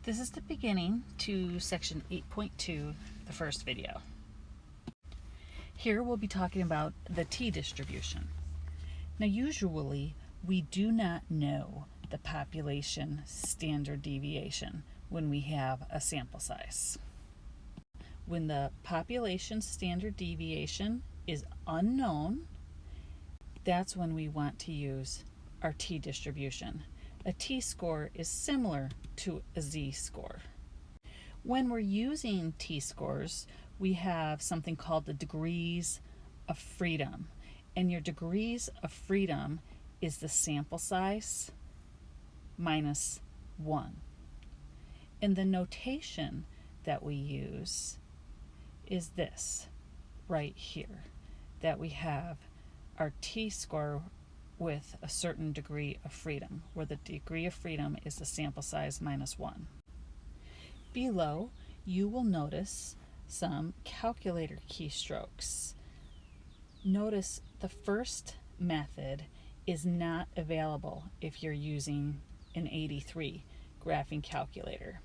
This is the beginning to section 8.2, the first video. Here we'll be talking about the t-distribution. Now usually we do not know the population standard deviation when we have a sample size. When the population standard deviation is unknown, that's when we want to use our t-distribution. A t-score is similar to a z-score. When we're using t-scores, we have something called the degrees of freedom. And your degrees of freedom is the sample size minus 1. And the notation that we use is this right here, that we have our t-score with a certain degree of freedom, where the degree of freedom is the sample size minus 1. Below, you will notice some calculator keystrokes. Notice the first method is not available if you're using an 83 graphing calculator.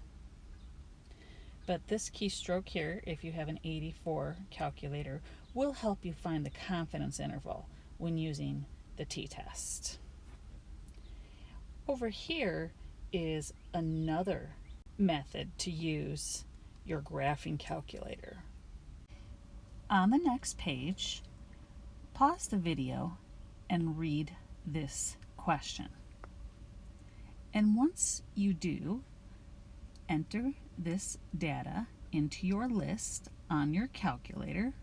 But this keystroke here, if you have an 84 calculator, will help you find the confidence interval when using the t-test. Over here is another method to use your graphing calculator. On the next page, pause the video and read this question. And once you do, enter this data into your list on your calculator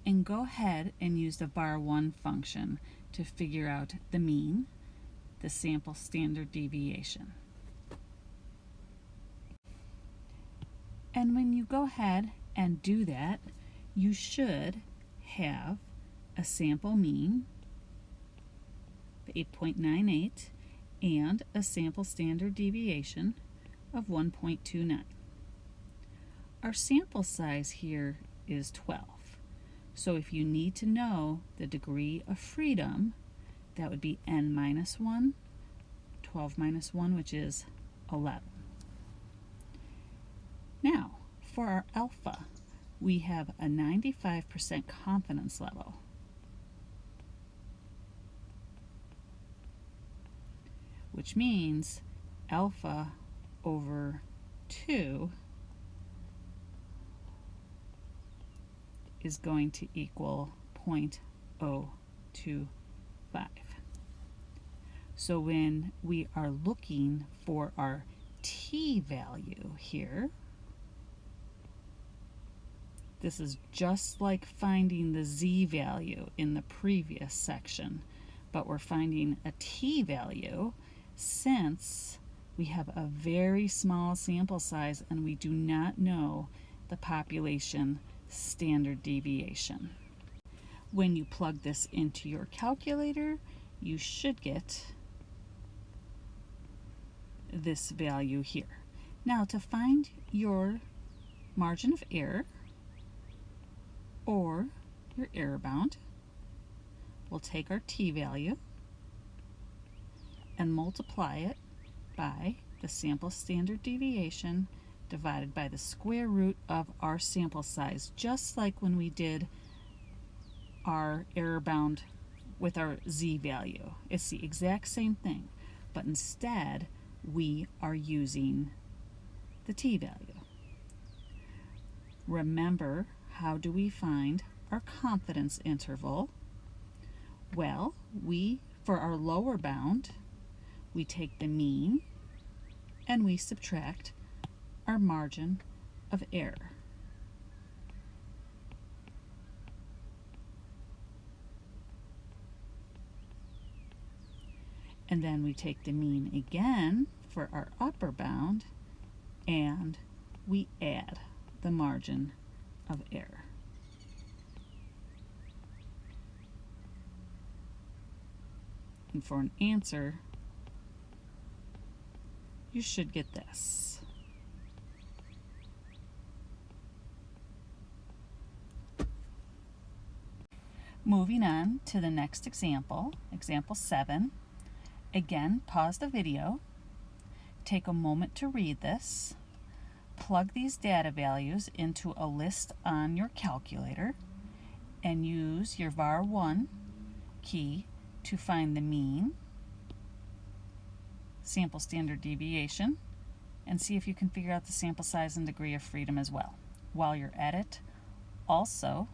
and go ahead and use the bar1 function to figure out the mean, the sample standard deviation. And when you go ahead and do that, you should have a sample mean of 8.98 and a sample standard deviation of 1.29. Our sample size here is 12. So if you need to know the degree of freedom, that would be n minus 1, 12 minus 1, which is 11. Now, for our alpha, we have a 95% confidence level. Which means alpha over 2 is going to equal 0.025. So when we are looking for our t-value here, this is just like finding the z-value in the previous section, but we're finding a t-value since we have a very small sample size and we do not know the population standard deviation. When you plug this into your calculator, you should get this value here. Now, to find your margin of error or your error bound, we'll take our t-value and multiply it by the sample standard deviation divided by the square root of our sample size, just like when we did our error bound with our z-value. It's the exact same thing, but instead we are using the t-value. Remember, how do we find our confidence interval? Well, for our lower bound, we take the mean and we subtract our margin of error. And then we take the mean again for our upper bound and we add the margin of error. And for an answer, you should get this. Moving on to the next example, example 7. Again, pause the video, take a moment to read this, Plug these data values into a list on your calculator and use your var1 key to find the mean, sample standard deviation, and see if you can figure out the sample size and degree of freedom as well. While you're at it, also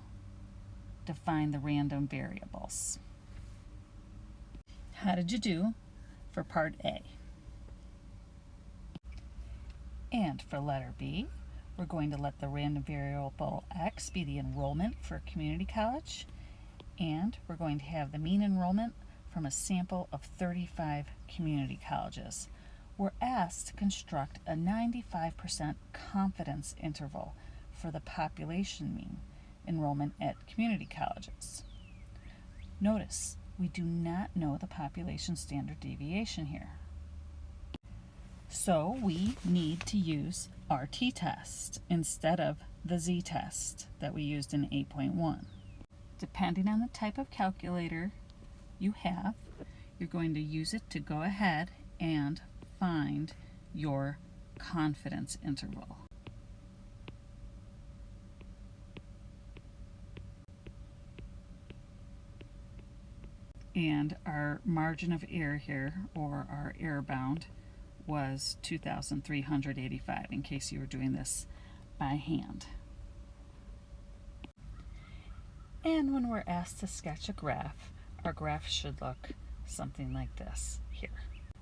define the random variables. How did you do for part A? And for letter B, we're going to let the random variable X be the enrollment for community college, and we're going to have the mean enrollment from a sample of 35 community colleges. We're asked to construct a 95% confidence interval for the population mean enrollment at community colleges. Notice, we do not know the population standard deviation here. So we need to use our t-test instead of the z-test that we used in 8.1. Depending on the type of calculator you have, you're going to use it to go ahead and find your confidence interval. And our margin of error here, or our error bound, was 2,385 in case you were doing this by hand. And when we're asked to sketch a graph, our graph should look something like this here,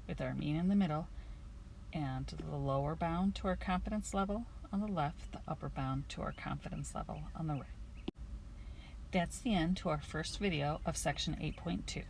with our mean in the middle and the lower bound to our confidence level on the left, the upper bound to our confidence level on the right. That's the end to our first video of section 8.2.